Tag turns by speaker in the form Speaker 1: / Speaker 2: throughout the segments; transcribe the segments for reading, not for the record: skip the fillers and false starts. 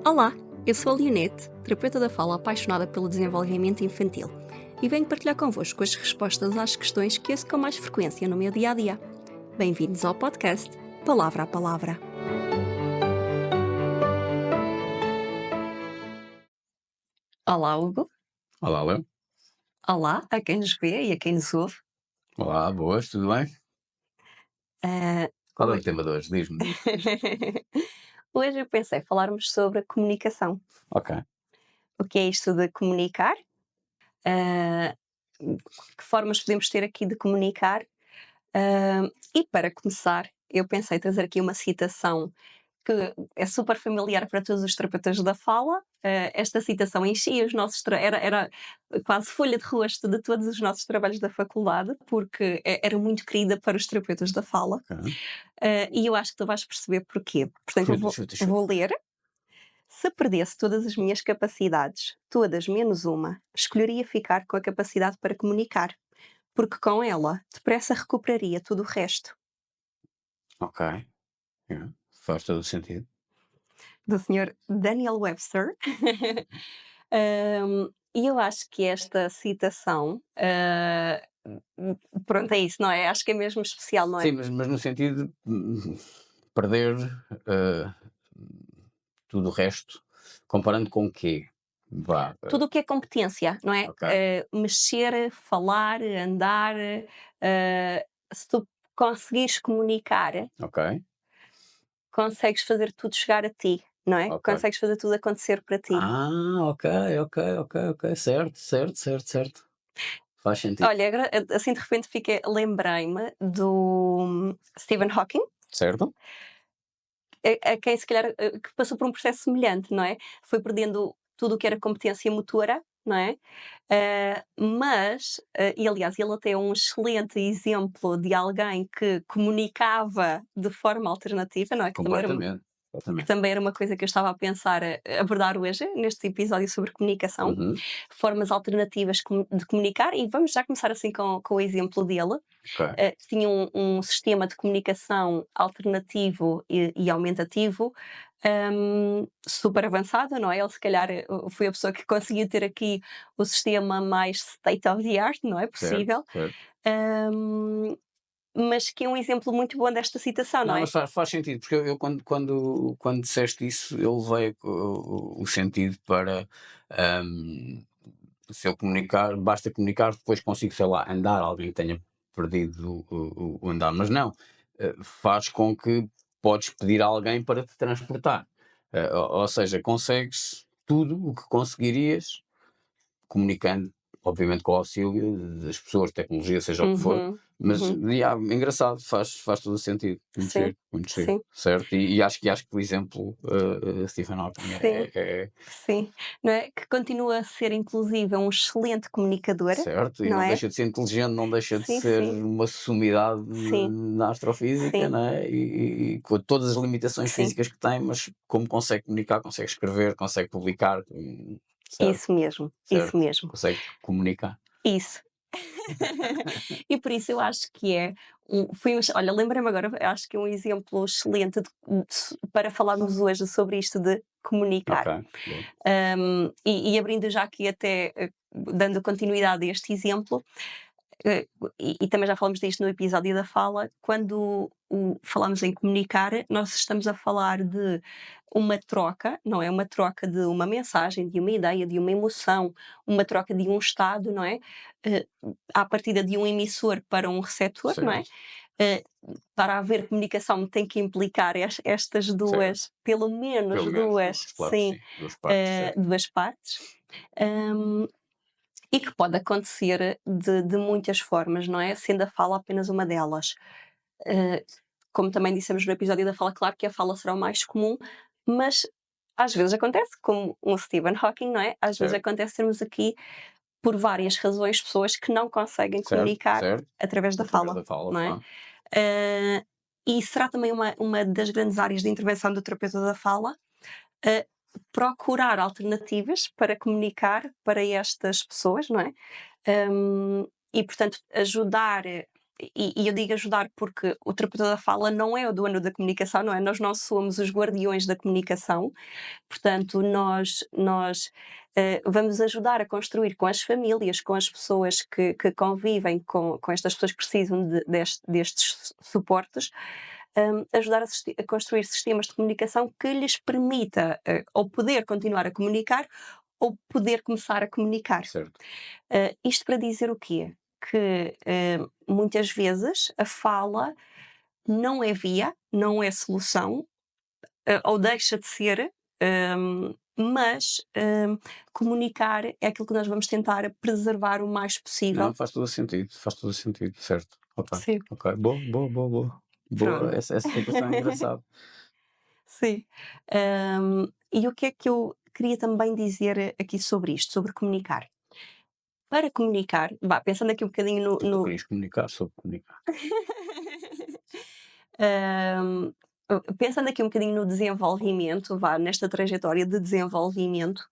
Speaker 1: Olá, eu sou a Leonete, terapeuta da fala apaixonada pelo desenvolvimento infantil e venho partilhar convosco as respostas às questões que ouço com mais frequência no meu dia-a-dia. Bem-vindos ao podcast Palavra a Palavra. Olá, Hugo.
Speaker 2: Olá, Léo.
Speaker 1: Olá a quem nos vê e a quem nos ouve.
Speaker 2: Olá, boas, tudo bem?
Speaker 1: Ah,
Speaker 2: Qual é o
Speaker 1: hoje...
Speaker 2: tema de hoje? Diz-me.
Speaker 1: hoje eu pensei falarmos sobre a comunicação.
Speaker 2: Ok.
Speaker 1: O que é isto de comunicar? Ah, que formas podemos ter aqui de comunicar? E para começar, eu pensei trazer aqui uma citação que é super familiar para todos os terapeutas da fala. Esta citação enchia os nossos era quase folha de rosto de todos os nossos trabalhos da faculdade, porque era muito querida para os terapeutas da fala.
Speaker 2: Ok.
Speaker 1: E eu acho que tu vais perceber porquê. Portanto, eu
Speaker 2: Chuta,
Speaker 1: vou,
Speaker 2: chuta, chuta.
Speaker 1: vou ler. Se perdesse todas as minhas capacidades, todas menos uma, escolheria ficar com a capacidade para comunicar, porque com ela, depressa recuperaria tudo o resto.
Speaker 2: Ok. Yeah. Faz todo o sentido.
Speaker 1: Do senhor Daniel Webster. E eu acho que esta citação, pronto, é isso, não é? Acho que é mesmo especial, não é?
Speaker 2: Sim, mas no sentido de perder eh, tudo o resto, comparando com o quê? Vá.
Speaker 1: Tudo o que é competência, não é?
Speaker 2: Ok.
Speaker 1: Mexer, falar, andar, se tu conseguires comunicar,
Speaker 2: Ok.
Speaker 1: consegues fazer tudo chegar a ti, não é?
Speaker 2: Ok.
Speaker 1: Consegues fazer tudo acontecer para ti.
Speaker 2: Ok, ok, ok, ok. Certo, certo, certo, certo. Faz sentido.
Speaker 1: Olha, agora, assim de repente lembrei-me do Stephen Hawking,
Speaker 2: Certo?
Speaker 1: a quem se calhar que passou por um processo semelhante, não é? Foi perdendo tudo o que era competência motora, não é? E aliás, ele até é um excelente exemplo de alguém que comunicava de forma alternativa, não é?
Speaker 2: Completamente.
Speaker 1: Que
Speaker 2: Completamente.
Speaker 1: também era uma coisa que eu estava a pensar abordar hoje, neste episódio sobre comunicação,
Speaker 2: Uhum.
Speaker 1: formas alternativas de comunicar, e vamos já começar assim com o exemplo dele.
Speaker 2: Ok.
Speaker 1: Que tinha um sistema de comunicação alternativo e aumentativo, super avançado, não é? Ele se calhar foi a pessoa que conseguiu ter aqui o sistema mais state of the art, não é
Speaker 2: Certo,
Speaker 1: possível,
Speaker 2: certo.
Speaker 1: hum, mas que é um exemplo muito bom desta citação, não
Speaker 2: Não,
Speaker 1: é?
Speaker 2: mas faz sentido, porque eu quando disseste isso, eu levei o sentido para, hum, se eu comunicar, basta comunicar, depois consigo, sei lá, andar, alguém que tenha perdido o andar, mas não, faz com que podes pedir a alguém para te transportar. Ou seja, consegues tudo o que conseguirias comunicando, obviamente com o auxílio das pessoas, tecnologia, seja o que for,
Speaker 1: Uhum,
Speaker 2: mas
Speaker 1: uhum.
Speaker 2: engraçado, faz todo o sentido,
Speaker 1: Sim,
Speaker 2: muito giro,
Speaker 1: sim,
Speaker 2: certo? E acho que o exemplo Stephen Hawking
Speaker 1: sim. Sim, não é? Que continua a ser inclusive um excelente comunicador,
Speaker 2: certo, e
Speaker 1: não
Speaker 2: não
Speaker 1: é?
Speaker 2: deixa de ser inteligente, não deixa de
Speaker 1: Sim,
Speaker 2: ser
Speaker 1: sim,
Speaker 2: uma sumidade
Speaker 1: sim,
Speaker 2: na astrofísica,
Speaker 1: sim,
Speaker 2: não é? E com todas as limitações
Speaker 1: sim,
Speaker 2: físicas que tem, mas como consegue comunicar, consegue escrever, consegue publicar, certo,
Speaker 1: isso mesmo, isso
Speaker 2: certo,
Speaker 1: mesmo,
Speaker 2: consegue comunicar.
Speaker 1: isso. E por isso eu acho que é olha, lembrei-me agora, acho que é um exemplo excelente para falarmos hoje sobre isto de
Speaker 2: Ok,
Speaker 1: comunicar.
Speaker 2: boa.
Speaker 1: E abrindo já aqui até, dando continuidade a este exemplo, e também já falamos disto no episódio da fala, quando falamos em comunicar, nós estamos a falar de uma troca, não é? Uma troca de uma mensagem, de uma ideia, de uma emoção, uma troca de um estado, não é? Eh, à partida de um emissor para um receptor, não é?
Speaker 2: Certo,
Speaker 1: Eh, para haver comunicação tem que implicar estas
Speaker 2: certo.
Speaker 1: duas, pelo menos
Speaker 2: Pelo menos
Speaker 1: duas,
Speaker 2: 2, claro que
Speaker 1: sim,
Speaker 2: sim, 2 partes, certo.
Speaker 1: duas partes. Hum, e que pode acontecer de muitas formas, não é? Sendo a fala apenas uma delas. Eh, como também dissemos no episódio da fala, claro que a fala será o mais comum, mas às vezes acontece, como um Stephen Hawking, não é? Às vezes
Speaker 2: Certo,
Speaker 1: acontece termos aqui, por várias razões, pessoas que não conseguem
Speaker 2: certo,
Speaker 1: comunicar
Speaker 2: certo.
Speaker 1: através da
Speaker 2: Através
Speaker 1: fala,
Speaker 2: da fala,
Speaker 1: não é?
Speaker 2: claro.
Speaker 1: Eh, e será também uma das grandes áreas de intervenção do terapeuta da fala, eh, procurar alternativas para comunicar para estas pessoas, não é? E portanto ajudar. e eu digo ajudar porque o terapeuta da fala não é o dono da comunicação, não é? Nós não somos os guardiões da comunicação, portanto, nós vamos ajudar a construir com as famílias, com as pessoas que convivem com estas pessoas que precisam destes suportes, ajudar a construir sistemas de comunicação que lhes permita ou poder continuar a comunicar ou poder começar a comunicar.
Speaker 2: Certo.
Speaker 1: Isto para dizer o quê? Que muitas vezes a fala não é via, não é solução, ou deixa de ser, mas comunicar é aquilo que nós vamos tentar preservar o mais
Speaker 2: Não,
Speaker 1: possível.
Speaker 2: faz todo o sentido, certo. Ok,
Speaker 1: Sim,
Speaker 2: ok. Boa, boa, boa, boa. Boa,
Speaker 1: pronto.
Speaker 2: essa situação é engraçada.
Speaker 1: Sim. E o que é que eu queria também dizer aqui sobre isto, sobre comunicar? Para comunicar, vá, pensando aqui um bocadinho no,
Speaker 2: Tu
Speaker 1: no
Speaker 2: querias comunicar sobre comunicar.
Speaker 1: Hum, pensando aqui um bocadinho no desenvolvimento, vá, nesta trajetória de desenvolvimento,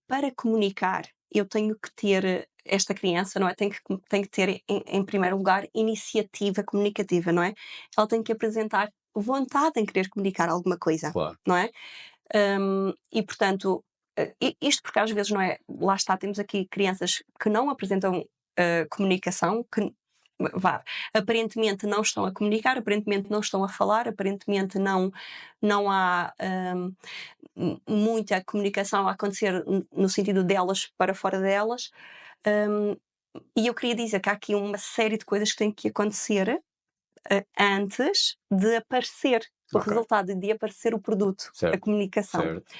Speaker 1: para comunicar, eu tenho que ter esta criança, não é? Tem que ter, em primeiro lugar, iniciativa comunicativa, não é? Ela tem que apresentar vontade em querer comunicar alguma coisa,
Speaker 2: Claro,
Speaker 1: não é? E portanto, isto porque às vezes não é, lá está, temos aqui crianças que não apresentam comunicação, que vá, aparentemente não estão a comunicar, aparentemente não estão a falar, aparentemente não há muita comunicação a acontecer no sentido delas para fora delas. Hum, e eu queria dizer que há aqui uma série de coisas que têm que acontecer antes de aparecer o
Speaker 2: ok.
Speaker 1: resultado, de aparecer o produto, a
Speaker 2: Certo,
Speaker 1: comunicação.
Speaker 2: certo.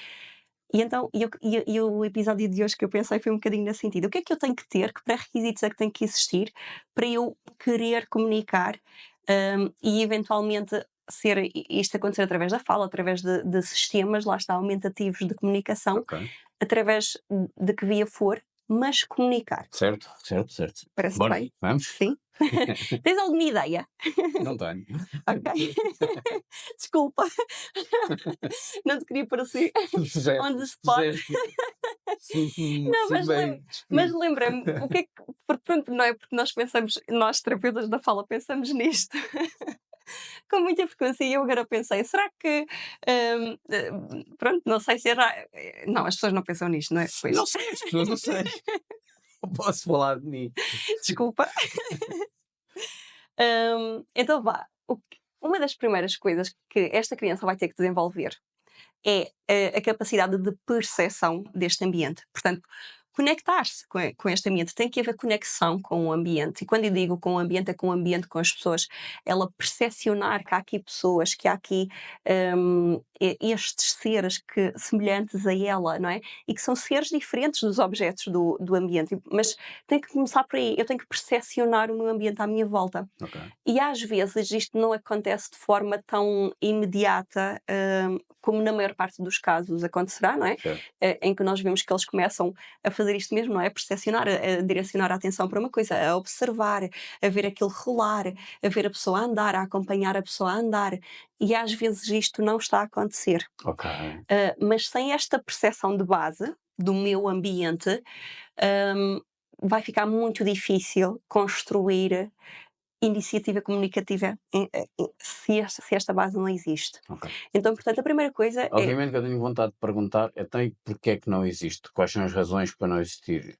Speaker 1: E então, e o episódio de hoje que eu pensei foi um bocadinho nesse sentido. O que é que eu tenho que ter, que pré-requisitos é que tem que existir para eu querer comunicar, e eventualmente ser isto acontecer através da fala, através de sistemas, lá está, aumentativos de comunicação,
Speaker 2: Ok.
Speaker 1: através de que via for, mas comunicar.
Speaker 2: Certo, certo, certo.
Speaker 1: Parece
Speaker 2: Bora,
Speaker 1: bem?
Speaker 2: vamos?
Speaker 1: Sim? Tens alguma ideia?
Speaker 2: Não tenho.
Speaker 1: Ok. Desculpa, não te queria parecer on the spot.
Speaker 2: Fizeste. Sinto-me
Speaker 1: Não,
Speaker 2: sinto bem
Speaker 1: mas
Speaker 2: despido.
Speaker 1: lembrei-me, o que é que portanto, não é porque nós pensamos nós terapeutas da fala pensamos nisto com muita frequência e eu agora pensei: "Será que, pronto, não sei se era" não, as pessoas não pensam nisto, não é?
Speaker 2: Não
Speaker 1: Pois.
Speaker 2: sei, as pessoas não sei. Não posso falar de mim.
Speaker 1: Desculpa. Então vá, uma das primeiras coisas que esta criança vai ter que desenvolver é a capacidade de percepção deste ambiente. Portanto, conectar-se com este ambiente. Tem que haver conexão com o ambiente. E quando eu digo com o ambiente, é com o ambiente, com as pessoas. Ela percepcionar que há aqui pessoas, que há aqui estes seres semelhantes a ela, não é? E que são seres diferentes dos objetos do ambiente. Mas tem que começar por aí. Eu tenho que percepcionar o meu ambiente à minha volta.
Speaker 2: Ok,
Speaker 1: E às vezes isto não acontece de forma tão imediata, como na maior parte dos casos acontecerá, não é?
Speaker 2: certo.
Speaker 1: Em que nós vemos que eles começam a fazer isto mesmo, não é? A percepcionar, a direcionar a atenção para uma coisa, a observar, a ver aquilo rolar, a ver a pessoa a andar, a acompanhar a pessoa a andar. E às vezes isto não está a acontecer.
Speaker 2: Ok,
Speaker 1: Mas sem esta percepção de base do meu ambiente, hum, vai ficar muito difícil construir iniciativa comunicativa se esta base não existe.
Speaker 2: ok.
Speaker 1: Então, portanto, a primeira coisa é,
Speaker 2: Obviamente que eu tenho vontade de perguntar, então e porquê é que não existe? Quais são as razões para não existir?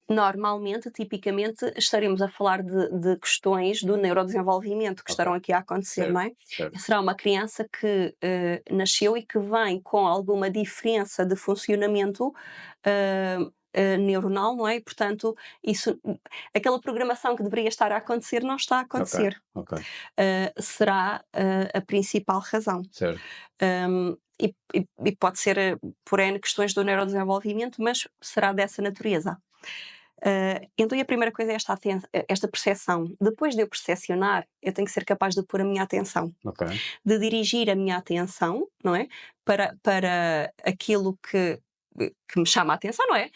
Speaker 1: normalmente, tipicamente, estaremos a falar de questões do neurodesenvolvimento que
Speaker 2: Ok,
Speaker 1: estarão aqui a acontecer, não
Speaker 2: certo,
Speaker 1: é?
Speaker 2: certo.
Speaker 1: Será uma criança que nasceu e que vem com alguma diferença de funcionamento neuronal, não é? E, portanto, isso, aquela programação que deveria estar a acontecer não está a
Speaker 2: Ok,
Speaker 1: acontecer.
Speaker 2: ok,
Speaker 1: Será a principal razão.
Speaker 2: certo.
Speaker 1: E pode ser por N questões do neurodesenvolvimento, mas será dessa natureza. Então, e a primeira coisa é esta percepção. Depois de eu percepcionar, eu tenho que ser capaz de pôr a minha atenção,
Speaker 2: Ok,
Speaker 1: de dirigir a minha atenção, não é? Para aquilo que me chama a atenção, não é?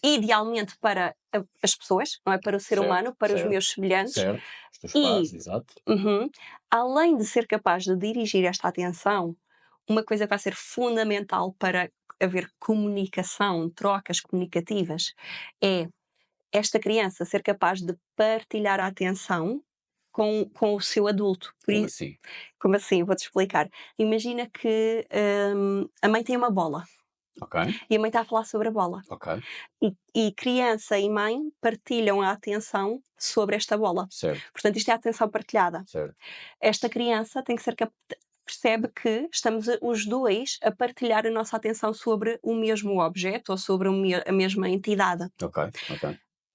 Speaker 1: Idealmente para as pessoas, não é? Para o ser
Speaker 2: certo,
Speaker 1: humano, para os
Speaker 2: certo,
Speaker 1: meus semelhantes,
Speaker 2: certo. Os teus pares,
Speaker 1: e
Speaker 2: exato.
Speaker 1: uhum, além de ser capaz de dirigir esta atenção, uma coisa que vai ser fundamental para haver comunicação, trocas comunicativas, é esta criança ser capaz de partilhar a atenção com o seu adulto.
Speaker 2: Como assim?
Speaker 1: Como assim? Vou-te explicar. Imagina que a mãe tem uma bola
Speaker 2: Ok,
Speaker 1: e a mãe está a falar sobre a bola.
Speaker 2: ok,
Speaker 1: E criança e mãe partilham a atenção sobre esta bola.
Speaker 2: certo,
Speaker 1: Portanto, isto é a atenção partilhada.
Speaker 2: certo,
Speaker 1: Esta criança tem que ser percebe que estamos os dois a partilhar a nossa atenção sobre o mesmo objeto ou sobre a mesma entidade.
Speaker 2: ok, ok,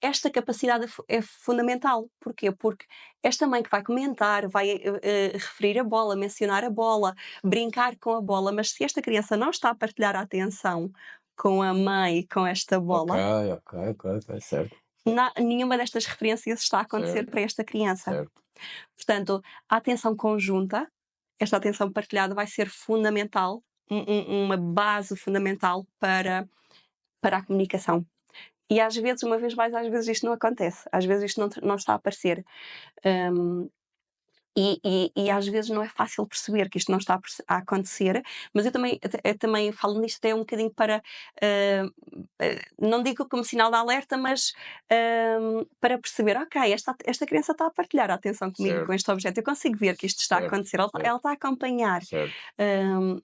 Speaker 1: Esta capacidade é fundamental. Porquê? Porque esta mãe que vai comentar, vai referir a bola, mencionar a bola, brincar com a bola, mas se esta criança não está a partilhar a atenção com a mãe e com esta
Speaker 2: ok,
Speaker 1: bola,
Speaker 2: ok, ok, ok, certo,
Speaker 1: nenhuma destas referências está a acontecer
Speaker 2: certo,
Speaker 1: para esta criança.
Speaker 2: certo,
Speaker 1: Portanto, a atenção conjunta, esta atenção partilhada vai ser fundamental, uma base fundamental para a comunicação. E às vezes, uma vez mais, às vezes isto não acontece, às vezes isto não está a aparecer. Hum, e às vezes não é fácil perceber que isto não está a acontecer, mas eu também falo nisto até um bocadinho para, não digo como sinal de alerta, mas para perceber, ok, esta criança está a partilhar a atenção comigo com
Speaker 2: certo,
Speaker 1: este objeto, eu consigo ver que isto está a
Speaker 2: certo,
Speaker 1: acontecer, ela está a acompanhar,
Speaker 2: certo.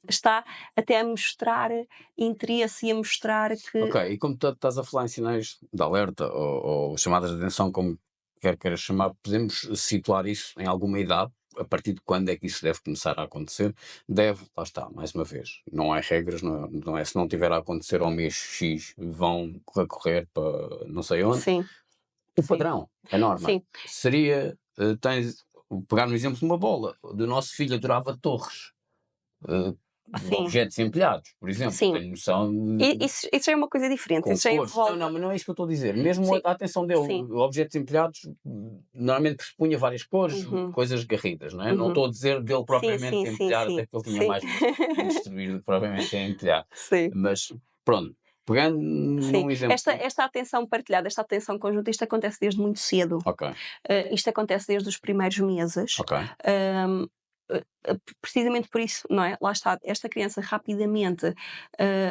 Speaker 1: está até a mostrar interesse e a mostrar
Speaker 2: Ok,
Speaker 1: que.
Speaker 2: e como tu estás a falar em sinais de alerta ou chamadas de atenção, como quer queiras chamar, podemos situar isso em alguma idade? A partir de quando é que isso deve começar a acontecer? Deve, lá está, mais uma vez, não há regras, não é se não tiver a acontecer ao mês X, vão correr para não sei onde.
Speaker 1: Sim,
Speaker 2: O
Speaker 1: sim,
Speaker 2: padrão, a norma,
Speaker 1: sim,
Speaker 2: seria, pegar no exemplo de uma bola, do nosso filho adorava torres, eh, de
Speaker 1: sim,
Speaker 2: objetos empilhados, por exemplo,
Speaker 1: sim.
Speaker 2: tenho noção.
Speaker 1: Isso já é uma coisa diferente,
Speaker 2: Com
Speaker 1: isso já
Speaker 2: cores. Não,
Speaker 1: envolve.
Speaker 2: não, mas não é isso que eu estou a dizer. Mesmo a
Speaker 1: Sim,
Speaker 2: atenção dele,
Speaker 1: sim.
Speaker 2: objetos empilhados, normalmente pressupunha várias cores,
Speaker 1: Uhum,
Speaker 2: coisas garridas, não é? Não
Speaker 1: uhum.
Speaker 2: estou a dizer dele
Speaker 1: Sim, sim,
Speaker 2: propriamente
Speaker 1: sim,
Speaker 2: empilhar,
Speaker 1: sim,
Speaker 2: até porque ele tinha
Speaker 1: sim.
Speaker 2: mais gosto em destruir do que propriamente em empilhar.
Speaker 1: Sim,
Speaker 2: Mas pronto, pegando
Speaker 1: sim.
Speaker 2: num
Speaker 1: Esta
Speaker 2: exemplo.
Speaker 1: esta atenção partilhada, esta atenção conjunta, isto acontece desde muito cedo.
Speaker 2: Ok,
Speaker 1: Isto acontece desde os primeiros meses.
Speaker 2: ok,
Speaker 1: Hum, precisamente por isso, não é? Lá está, esta criança rapidamente,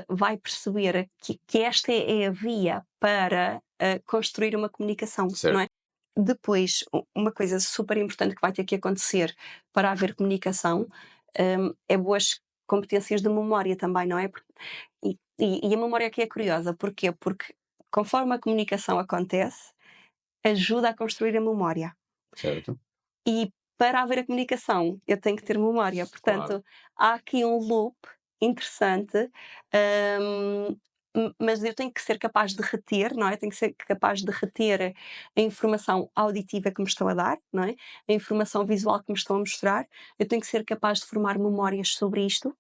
Speaker 1: vai perceber que esta é a via para, construir uma comunicação, não
Speaker 2: certo,
Speaker 1: é? Depois, uma coisa super importante que vai ter que acontecer para haver comunicação, é boas competências de memória também, não é? E a memória aqui é curiosa, porquê? Porque conforme a comunicação acontece, ajuda a construir a memória.
Speaker 2: certo,
Speaker 1: E para haver a comunicação, eu tenho que ter memória.
Speaker 2: claro,
Speaker 1: Portanto, há aqui um loop interessante, hum, mas eu tenho que ser capaz de reter, não é? Tenho que ser capaz de reter a informação auditiva que me estão a dar, não é? A informação visual que me estão a mostrar. Eu tenho que ser capaz de formar memórias sobre isto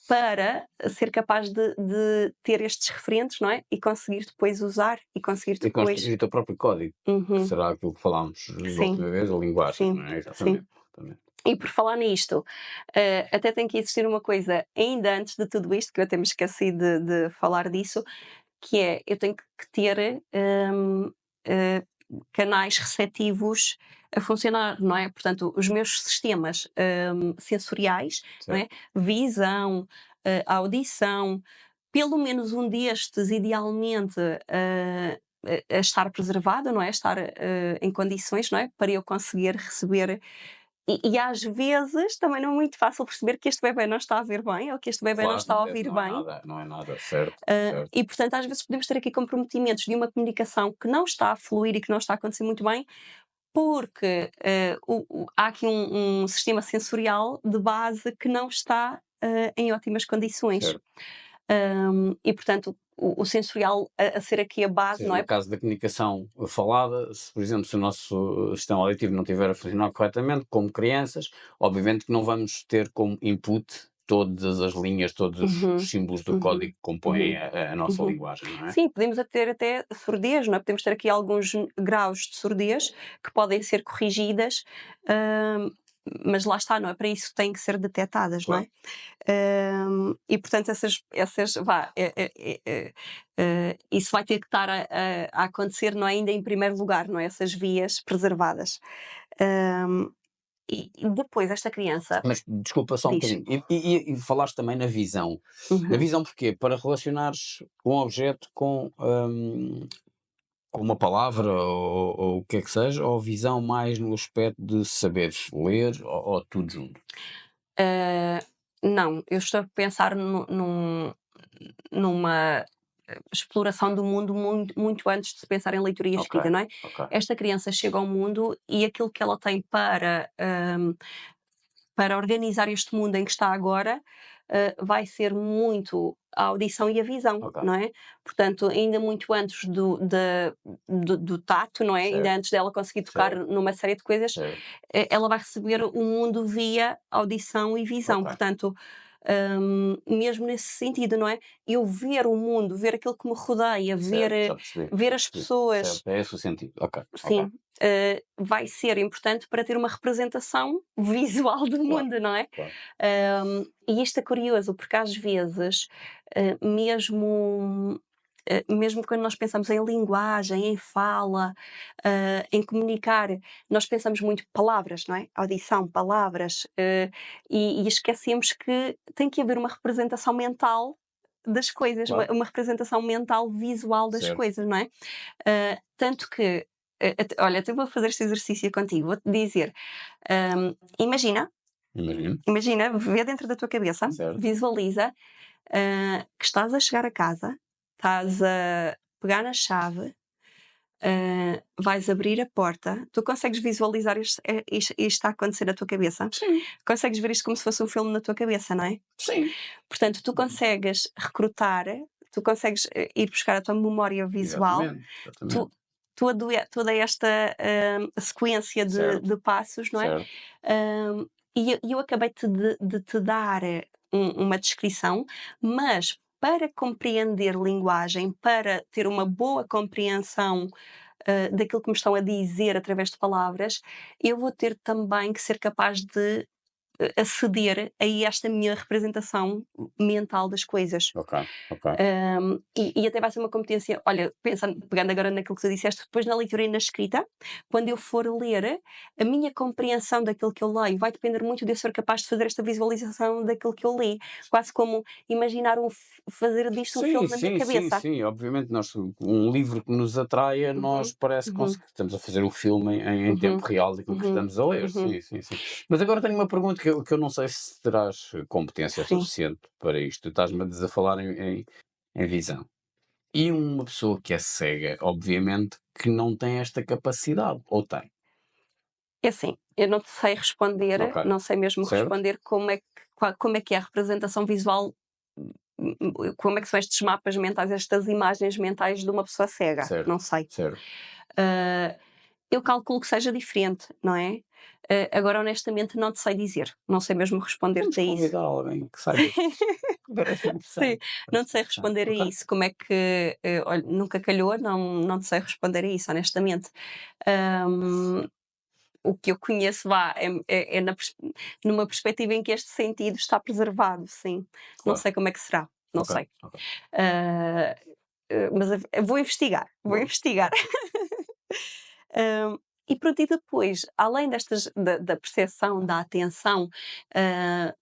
Speaker 1: para ser capaz de ter estes referentes, não é? E conseguir depois usar e conseguir
Speaker 2: e
Speaker 1: depois.
Speaker 2: construir o teu próprio código, que
Speaker 1: Uhum,
Speaker 2: será aquilo que falámos da
Speaker 1: sim,
Speaker 2: última vez, a linguagem,
Speaker 1: sim,
Speaker 2: não é?
Speaker 1: sim.
Speaker 2: Exatamente, exatamente.
Speaker 1: E por falar nisto, até tem que existir uma coisa ainda antes de tudo isto, que eu até me esqueci de falar disso, que é, eu tenho que ter, eh, canais receptivos a funcionar, não é? Portanto, os meus sistemas, sensoriais, não é?
Speaker 2: Certo,
Speaker 1: Visão, audição, pelo menos um destes idealmente, a estar preservado, não é? Estar, em condições, não é? Para eu conseguir receber e às vezes também não é muito fácil perceber que este bebé não está a ver bem ou que este bebé não
Speaker 2: claro,
Speaker 1: está a ouvir
Speaker 2: não é
Speaker 1: bem,
Speaker 2: nada, não é nada, certo, certo,
Speaker 1: e portanto às vezes podemos ter aqui comprometimentos de uma comunicação que não está a fluir e que não está a acontecer muito bem, porque, há aqui um sistema sensorial de base que não está, em ótimas condições.
Speaker 2: certo.
Speaker 1: E portanto o sensorial a ser aqui a
Speaker 2: Ou
Speaker 1: base,
Speaker 2: seja,
Speaker 1: não
Speaker 2: no
Speaker 1: é?
Speaker 2: caso da comunicação falada, se, por exemplo, se o nosso sistema auditivo não estiver a funcionar corretamente, como crianças, obviamente que não vamos ter como input todas as linhas, todos os
Speaker 1: Uhum,
Speaker 2: símbolos do código
Speaker 1: uhum,
Speaker 2: que compõem
Speaker 1: uhum,
Speaker 2: a nossa
Speaker 1: uhum.
Speaker 2: linguagem, não é?
Speaker 1: Sim, podemos ter até surdez, não é? Podemos ter aqui alguns graus de surdez que podem ser corrigidas, hã, mas lá está, não é? Para isso têm que ser detectadas, não é?
Speaker 2: Claro.
Speaker 1: E portanto essas vá, isso vai ter que estar a acontecer, não é, ainda em primeiro lugar, não é? Essas vias preservadas. Hã, e depois esta criança
Speaker 2: Mas desculpa só um
Speaker 1: diz.
Speaker 2: bocadinho. E falaste também na visão. Na
Speaker 1: Uhum,
Speaker 2: visão porquê? Para relacionares um objeto com com uma palavra ou o que é que seja, ou visão mais no aspecto de saberes ler ou tudo junto?
Speaker 1: Ah, não, eu estou a pensar numa exploração do mundo muito antes de se pensar em leitura e
Speaker 2: Ok,
Speaker 1: escrita, não é?
Speaker 2: ok,
Speaker 1: Esta criança chega ao mundo e aquilo que ela tem para organizar este mundo em que está agora, vai ser muito a audição e a visão,
Speaker 2: ok.
Speaker 1: não é? Portanto, ainda muito antes do tato, não é? Ainda
Speaker 2: Certo,
Speaker 1: antes dela conseguir tocar
Speaker 2: certo,
Speaker 1: numa série de coisas,
Speaker 2: certo.
Speaker 1: ela vai receber o mundo via audição e visão.
Speaker 2: Ok,
Speaker 1: Portanto, mesmo nesse sentido, não é? Eu ver o mundo, ver aquilo que me rodeia, ver,
Speaker 2: certo, já percebi,
Speaker 1: ver
Speaker 2: já
Speaker 1: as
Speaker 2: percebi.
Speaker 1: pessoas.
Speaker 2: Certo, é esse o sentido. Ok, ok.
Speaker 1: Sim, vai ser importante para ter uma representação visual do
Speaker 2: Claro,
Speaker 1: mundo, não é?
Speaker 2: claro.
Speaker 1: E isto é curioso, porque às vezes, mesmo quando nós pensamos em linguagem, em fala, em comunicar, nós pensamos muito palavras, não é? Audição, palavras, e esquecemos que tem que haver uma representação mental das coisas, uma
Speaker 2: Claro,
Speaker 1: uma representação mental visual das
Speaker 2: certo.
Speaker 1: coisas, não é? Tanto que, olha, até vou fazer este exercício contigo, vou-te dizer, imagina,
Speaker 2: Imagino.
Speaker 1: vê dentro da tua cabeça,
Speaker 2: Certo.
Speaker 1: visualiza, que estás a chegar a casa, estás a pegar na chave, vais abrir a porta, tu consegues visualizar isto a acontecer na tua cabeça?
Speaker 2: Sim,
Speaker 1: Consegues ver isto como se fosse um filme na tua cabeça, não é?
Speaker 2: sim.
Speaker 1: Portanto, tu consegues recrutar, tu consegues, ir buscar a tua memória visual,
Speaker 2: Exatamente,
Speaker 1: tu
Speaker 2: exatamente.
Speaker 1: toda esta, sequência
Speaker 2: Certo,
Speaker 1: de passos, não é?
Speaker 2: certo.
Speaker 1: E eu acabei-te de te dar uma descrição, mas para compreender linguagem, para ter uma boa compreensão, daquilo que me estão a dizer através de palavras, eu vou ter também que ser capaz de, aceder a esta minha representação mental das coisas.
Speaker 2: Ok, ok.
Speaker 1: E até vai ser uma competência, olha, pensando, pegando agora naquilo que tu disseste, depois na leitura e na escrita, quando eu for ler, a minha compreensão daquilo que eu leio vai depender muito de eu ser capaz de fazer esta visualização daquilo que eu li, quase como imaginar fazer disto um
Speaker 2: Sim,
Speaker 1: filme na minha
Speaker 2: sim, sim,
Speaker 1: cabeça.
Speaker 2: sim. Obviamente, nós, um livro que nos atraia, nós
Speaker 1: Uhum,
Speaker 2: parece
Speaker 1: uhum,
Speaker 2: que estamos a fazer o filme em
Speaker 1: uhum,
Speaker 2: tempo real daquilo que
Speaker 1: uhum,
Speaker 2: estamos a ler.
Speaker 1: uhum.
Speaker 2: Sim, sim, sim. Mas agora tenho uma pergunta que eu não sei se terás competência
Speaker 1: Sim,
Speaker 2: suficiente para isto. Tu estás-me a falar em visão. E uma pessoa que é cega, obviamente, que não tem esta capacidade. Ou tem?
Speaker 1: é assim, eu não te sei
Speaker 2: Ok.
Speaker 1: responder, não sei mesmo
Speaker 2: Certo?
Speaker 1: responder como é que é a representação visual, como é que são estes mapas mentais, estas imagens mentais de uma pessoa cega, não
Speaker 2: Certo.
Speaker 1: sei.
Speaker 2: Certo.
Speaker 1: Ah, eu calculo que seja diferente, não é? Agora honestamente não te sei dizer, não sei mesmo
Speaker 2: Temos
Speaker 1: responder-te a
Speaker 2: que
Speaker 1: isso.
Speaker 2: convidar alguém que saiba disso. Parece
Speaker 1: Sim,
Speaker 2: interessante.
Speaker 1: não
Speaker 2: Parece
Speaker 1: te sei
Speaker 2: interessante.
Speaker 1: responder a
Speaker 2: Ok.
Speaker 1: isso, como é que, olha, nunca calhou, não te sei responder a isso, honestamente. Hum, o que eu conheço, vá, é numa perspectiva em que este sentido está preservado, sim. Não
Speaker 2: Claro.
Speaker 1: sei como é que será, não
Speaker 2: Ok.
Speaker 1: sei.
Speaker 2: Ok.
Speaker 1: Ah, mas vou investigar, vou
Speaker 2: Boa.
Speaker 1: investigar. E pronto, e depois, além da percepção, da atenção, ah,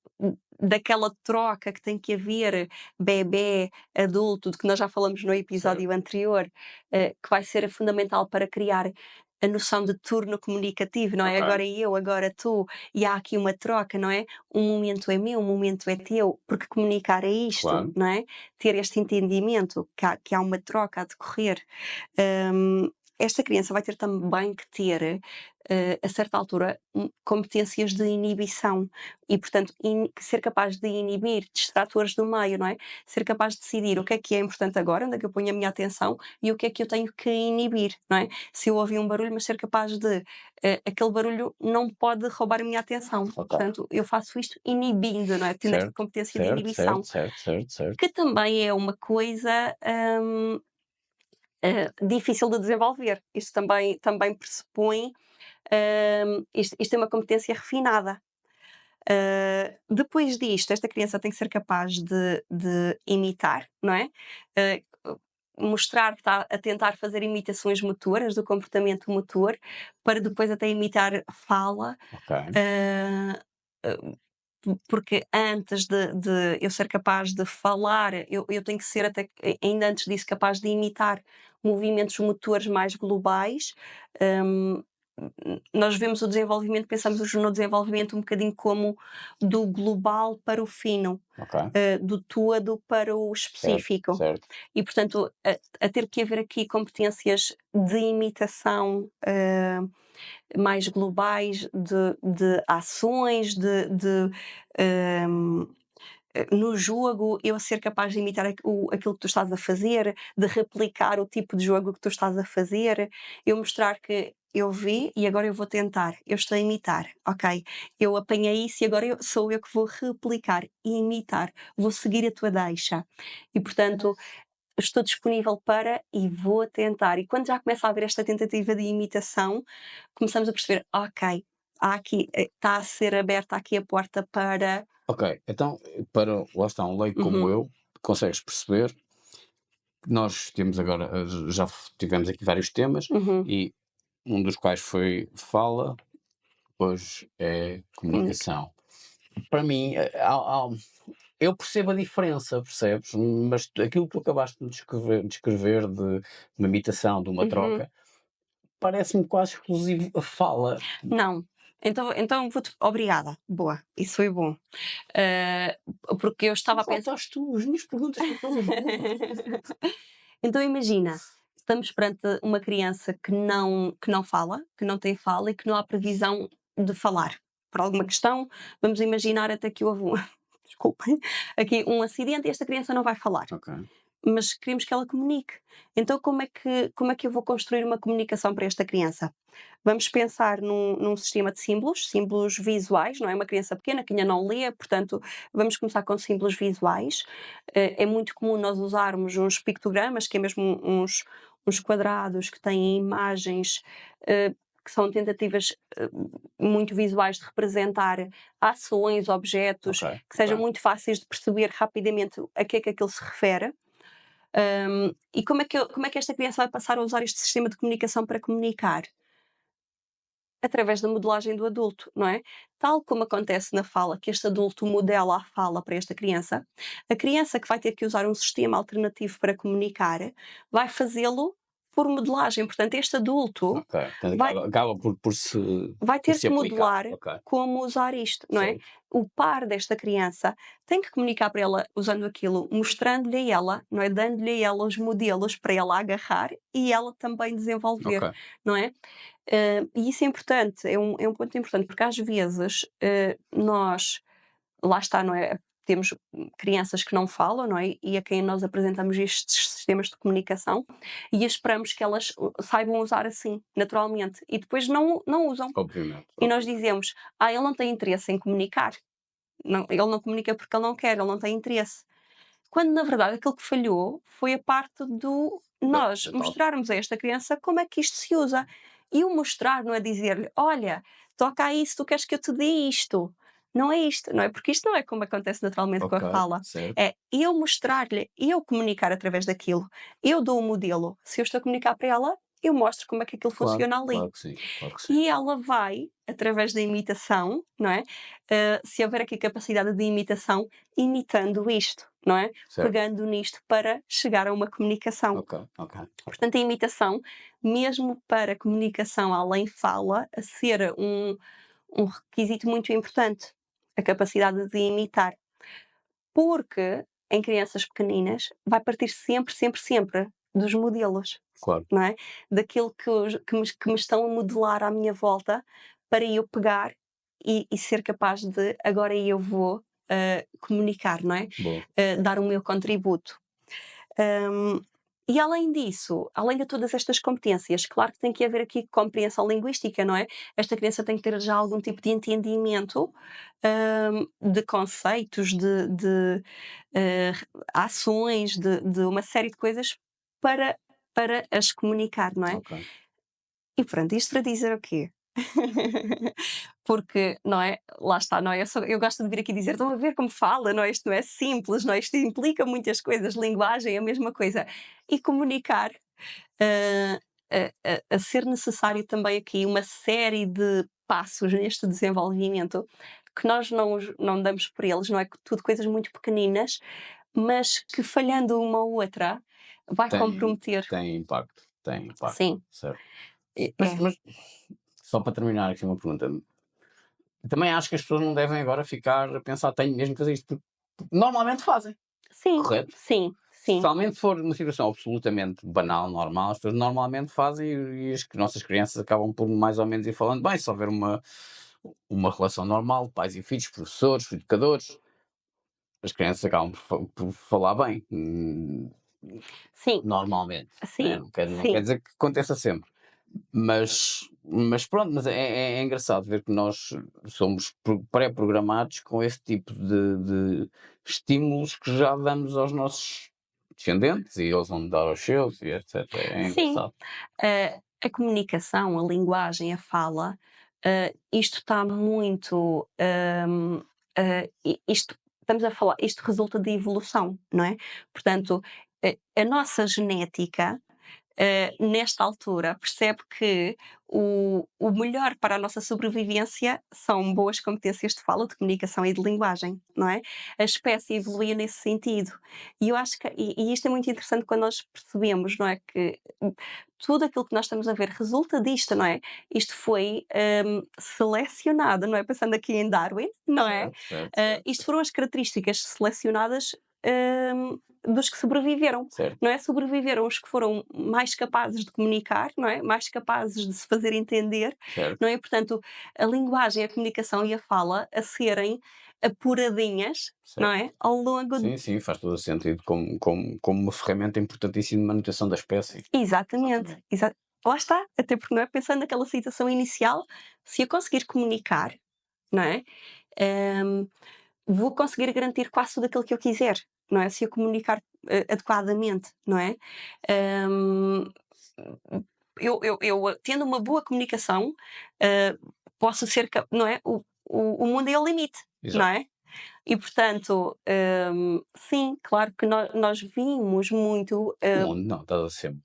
Speaker 1: daquela troca que tem que haver bebé, adulto, de que nós já falamos no
Speaker 2: Certo.
Speaker 1: episódio anterior, que vai ser fundamental para criar a noção de turno comunicativo, não é?
Speaker 2: Ok.
Speaker 1: Agora eu, agora tu, e há aqui uma troca, não é? Um momento é meu, um momento é teu, porque comunicar é isto,
Speaker 2: Claro.
Speaker 1: não é? Ter este entendimento que há uma troca a decorrer. Hum, esta criança vai ter também que ter, a certa altura, competências de inibição e, portanto, ser capaz de inibir distratores do meio, não é? Ser capaz de decidir o que é importante agora, onde é que eu ponho a minha atenção e o que é que eu tenho que inibir, não é? Se eu ouvi um barulho, mas ser capaz de, aquele barulho não pode roubar a minha atenção,
Speaker 2: Ok.
Speaker 1: portanto, eu faço isto inibindo, não é? Tendo esta
Speaker 2: Certo.
Speaker 1: competência de
Speaker 2: Certo, certo,
Speaker 1: inibição,
Speaker 2: certo, certo, certo.
Speaker 1: que também é uma coisa, difícil de desenvolver. Isto também pressupõe, isto é uma competência refinada. Depois disto, esta criança tem que ser capaz de imitar, não é? Mostrar que está a tentar fazer imitações motoras, do comportamento motor, para depois até imitar fala.
Speaker 2: Ok.
Speaker 1: ah, ah, porque antes de eu ser capaz de falar, eu tenho que ser até ainda antes disso capaz de imitar movimentos motores mais globais. hum, Nós vemos o desenvolvimento, pensamos no desenvolvimento um bocadinho como do global para o fino,
Speaker 2: Ok,
Speaker 1: do todo para o
Speaker 2: certo,
Speaker 1: específico.
Speaker 2: certo.
Speaker 1: E, portanto, a ter que haver aqui competências de imitação, mais globais, de ações, hum, no jogo, eu ser capaz de imitar aquilo que tu estás a fazer, de replicar o tipo de jogo que tu estás a fazer, eu mostrar que eu vi e agora eu vou tentar, eu estou a imitar, ok? Eu apanhei isso e agora sou eu que vou replicar e imitar, vou seguir a tua deixa. E, portanto, estou disponível para e vou tentar. E quando já começa a haver esta tentativa de imitação, começamos a perceber, ok, há aqui, está a ser aberta aqui a porta para.
Speaker 2: Ok, então, para lá está, um leigo como
Speaker 1: Uhum,
Speaker 2: eu, consegues perceber que nós temos agora, já tivemos aqui vários temas
Speaker 1: uhum.
Speaker 2: e um dos quais foi fala, depois é
Speaker 1: Comunica.
Speaker 2: comunicação. Para mim, eu percebo a diferença, percebes? Mas aquilo que tu acabaste de descrever de uma imitação, de uma
Speaker 1: Uhum.
Speaker 2: troca, parece-me quase exclusivo a fala.
Speaker 1: Não. Então vou-te obrigada. Boa, isso foi bom. Ah, porque eu estava a pensar.
Speaker 2: Faltaste tu, as minhas perguntas são todas boas.
Speaker 1: Então imagina, estamos perante uma criança que não fala, que não tem fala e que não há previsão de falar. Por alguma questão, vamos imaginar até que houve um desculpem, aqui um acidente e esta criança não vai falar.
Speaker 2: Ok,
Speaker 1: Mas queremos que ela comunique. Então como é que eu vou construir uma comunicação para esta criança? Vamos pensar num sistema de símbolos, símbolos visuais, não é? Uma criança pequena que ainda não lê, portanto, vamos começar com símbolos visuais. É muito comum nós usarmos uns pictogramas, que é mesmo uns quadrados que têm imagens, que são tentativas, muito visuais de representar ações,
Speaker 2: ok,
Speaker 1: objetos, que
Speaker 2: ok.
Speaker 1: sejam muito fáceis de perceber rapidamente a que é que aquilo se refere. E como é que esta criança vai passar a usar este sistema de comunicação para comunicar? Através da modelagem do adulto, não é? Tal como acontece na fala, que este adulto modela a fala para esta criança, a criança que vai ter que usar um sistema alternativo para comunicar, vai fazê-lo por modelagem. Portanto, este adulto
Speaker 2: Ok, portanto
Speaker 1: vai
Speaker 2: acaba
Speaker 1: vai
Speaker 2: por
Speaker 1: ter
Speaker 2: se
Speaker 1: que
Speaker 2: aplicar.
Speaker 1: modelar
Speaker 2: Ok,
Speaker 1: como usar isto, não é?
Speaker 2: certo.
Speaker 1: O par desta criança tem que comunicar para ela usando aquilo, mostrando-lhe a ela, não é? Dando-lhe a ela os modelos para ela agarrar e ela também
Speaker 2: Ok,
Speaker 1: desenvolver, não é? E isso é importante, é um ponto importante, porque às vezes, nós, lá está, não é? Temos crianças que não falam, não é? E a quem nós apresentamos estes sistemas de comunicação e esperamos que elas saibam usar assim, naturalmente, e depois não usam.
Speaker 2: obviamente,
Speaker 1: E nós
Speaker 2: obviamente.
Speaker 1: dizemos: "Ah, ele não tem interesse em comunicar, não, ele não comunica porque ele não quer, ele não tem interesse". Quando na verdade aquilo que falhou foi a parte do nós
Speaker 2: Da tal.
Speaker 1: mostrarmos a esta criança como é que isto se usa. E o mostrar não é dizer-lhe: "Olha, toca aí se tu queres que eu te dê isto". Não é isto, não é? Porque isto não é como acontece naturalmente com a
Speaker 2: Ok,
Speaker 1: fala.
Speaker 2: certo.
Speaker 1: É eu mostrar-lhe, eu comunicar através daquilo. Eu dou o modelo. Se eu estou a comunicar para ela, eu mostro como é que aquilo
Speaker 2: Claro,
Speaker 1: funciona ali.
Speaker 2: claro que sim, claro que sim.
Speaker 1: E ela vai, através da imitação, não é? Se houver aqui capacidade de imitação, imitando isto, não é?
Speaker 2: Certo.
Speaker 1: Pegando nisto para chegar a uma comunicação.
Speaker 2: Ok, ok, ok.
Speaker 1: Portanto, a imitação, mesmo para comunicação além fala, a ser um requisito muito importante, a capacidade de imitar. Porque em crianças pequeninas vai partir sempre, sempre, sempre dos modelos,
Speaker 2: Claro,
Speaker 1: não é? Daquilo que me estão a modelar à minha volta para eu pegar e ser capaz de agora eu vou, comunicar, não é?
Speaker 2: boa.
Speaker 1: Dar o meu contributo. Hum, e além disso, além de todas estas competências, claro que tem que haver aqui compreensão linguística, não é? Esta criança tem que ter já algum tipo de entendimento, de conceitos, de, eh, ações, de uma série de coisas para, para as comunicar, não é?
Speaker 2: Ok,
Speaker 1: E pronto, isto para dizer o quê? Porque, não é? Lá está, não é? Eu gosto de vir aqui dizer, estão a ver como fala, não é? Isto não é simples, não é? Isto implica muitas coisas, linguagem é a mesma coisa. E comunicar, ah, a ser necessário também aqui uma série de passos neste desenvolvimento que nós não damos por eles, não é? Tudo coisas muito pequeninas, mas que falhando uma ou outra, vai
Speaker 2: Tem,
Speaker 1: comprometer.
Speaker 2: tem impacto,
Speaker 1: Sim,
Speaker 2: certo.
Speaker 1: é.
Speaker 2: Mas só para terminar aqui uma pergunta, também acho que as pessoas não devem agora ficar a pensar: "Tenho mesmo que fazer isto", porque normalmente fazem,
Speaker 1: Sim,
Speaker 2: correto?
Speaker 1: sim,
Speaker 2: Se
Speaker 1: sim,
Speaker 2: realmente for uma situação absolutamente banal, normal, as pessoas normalmente fazem e as nossas crianças acabam por mais ou menos ir falando bem, se houver uma relação normal, pais e filhos, professores, educadores, as crianças acabam por falar bem,
Speaker 1: sim,
Speaker 2: normalmente, né?
Speaker 1: sim,
Speaker 2: Não quer
Speaker 1: sim,
Speaker 2: dizer que aconteça sempre. Mas pronto, mas é engraçado ver que nós somos pré-programados com esse tipo de estímulos que já damos aos nossos descendentes e eles vão dar aos seus e etc. É
Speaker 1: sim.
Speaker 2: engraçado.
Speaker 1: A comunicação, a linguagem, a fala, isto está muito, isto estamos a falar, isto resulta de evolução, não é? Portanto, a nossa genética nesta altura, percebe que o melhor para a nossa sobrevivência são boas competências de fala, de comunicação e de linguagem, não é? A espécie evoluía nesse sentido. E eu acho que, e isto é muito interessante quando nós percebemos, não é? Que tudo aquilo que nós estamos a ver resulta disto, não é? Isto foi selecionado, não é? Pensando aqui em Darwin, não é?
Speaker 2: Certo, certo, certo,
Speaker 1: Isto foram as características selecionadas dos que sobreviveram,
Speaker 2: certo,
Speaker 1: não é? Sobreviveram os que foram mais capazes de comunicar, não é? Mais capazes de se fazer entender,
Speaker 2: certo,
Speaker 1: não é? Portanto, a linguagem, a comunicação e a fala a serem apuradinhas, não
Speaker 2: certo.
Speaker 1: é? Ao longo de...
Speaker 2: Sim, sim, faz todo o sentido como uma ferramenta importantíssima de manutenção da espécie.
Speaker 1: Exatamente,
Speaker 2: Exatamente.
Speaker 1: lá está, até porque, não é? Pensando naquela situação inicial, se eu conseguir comunicar, não é? Hum, vou conseguir garantir quase tudo aquilo que eu quiser, não é? Se eu comunicar adequadamente, não é? Hum, eu tendo uma boa comunicação, posso ser, não é? O mundo é o limite, não
Speaker 2: Exato.
Speaker 1: é? E portanto, sim, claro que nós vimos muito.
Speaker 2: O mundo não, estás a ser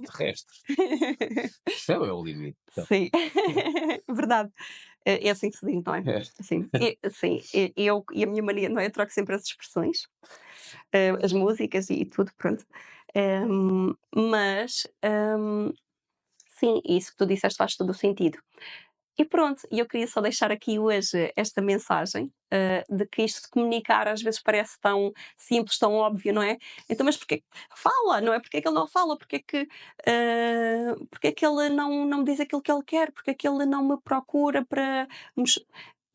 Speaker 2: terrestre. O céu é o limite. Então.
Speaker 1: Sim, verdade. É assim que se diz, não é?
Speaker 2: É.
Speaker 1: Sim, sim, eu e a minha mania, não é? Eu troco sempre as expressões, as músicas e tudo, pronto. Mas, sim, isso que tu disseste faz todo o sentido. E pronto, e eu queria só deixar aqui hoje esta mensagem, de que isto de comunicar às vezes parece tão simples, tão óbvio, não é? Então, mas porquê? Fala, não é? Porque é que ele não fala? Porque é que ele não me diz aquilo que ele quer? Porque é que ele não me procura para mos...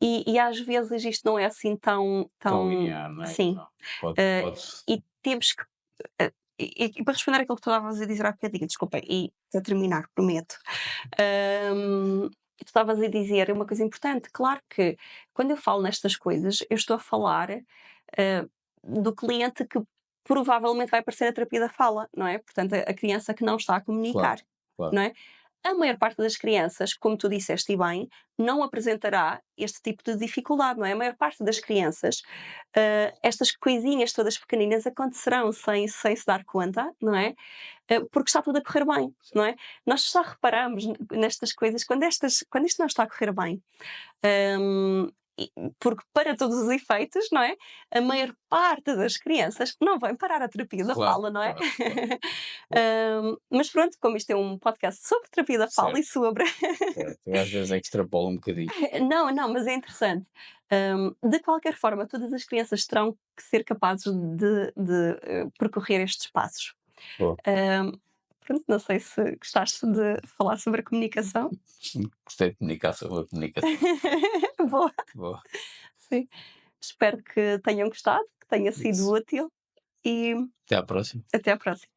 Speaker 1: E às vezes isto não é assim
Speaker 2: Tão
Speaker 1: tão
Speaker 2: linear, não é?
Speaker 1: sim.
Speaker 2: Não. Pode,
Speaker 1: eh,
Speaker 2: pode.
Speaker 1: e temos que e para responder àquilo que tu estavas a dizer há bocadinho, desculpa, e para terminar, prometo. Tu estavas a dizer uma coisa importante, claro que quando eu falo nestas coisas, eu estou a falar, do cliente que provavelmente vai aparecer na terapia da fala, não é? Portanto, a criança que não está a
Speaker 2: Claro,
Speaker 1: comunicar,
Speaker 2: claro.
Speaker 1: não é? A maior parte das crianças, como tu disseste e bem, não apresentará este tipo de dificuldade, não é? A maior parte das crianças, estas coisinhas todas pequeninas acontecerão sem se dar conta, não é? Porque está tudo a correr bem, não é? Nós só reparamos nestas coisas quando isto não está a correr bem. Hum, e porque para todos os efeitos, não é? A maior parte das crianças não vem parar a terapia da
Speaker 2: Claro,
Speaker 1: fala, não é?
Speaker 2: claro, claro. Bom,
Speaker 1: Mas pronto, como isto é um podcast sobre terapia da fala e
Speaker 2: certo,
Speaker 1: sobre...
Speaker 2: certo. Eu às vezes extrapolo um bocadinho.
Speaker 1: Não, não, mas é interessante. De qualquer forma, todas as crianças terão que ser capazes de percorrer estes passos.
Speaker 2: Boa.
Speaker 1: Hum, pronto, não sei se gostaste de falar sobre a comunicação.
Speaker 2: Gostei de comunicar sobre a comunicação.
Speaker 1: Boa,
Speaker 2: Boa.
Speaker 1: sim. Espero que tenham gostado, que tenha sido
Speaker 2: Isso.
Speaker 1: útil e
Speaker 2: Até à próxima.
Speaker 1: até à próxima.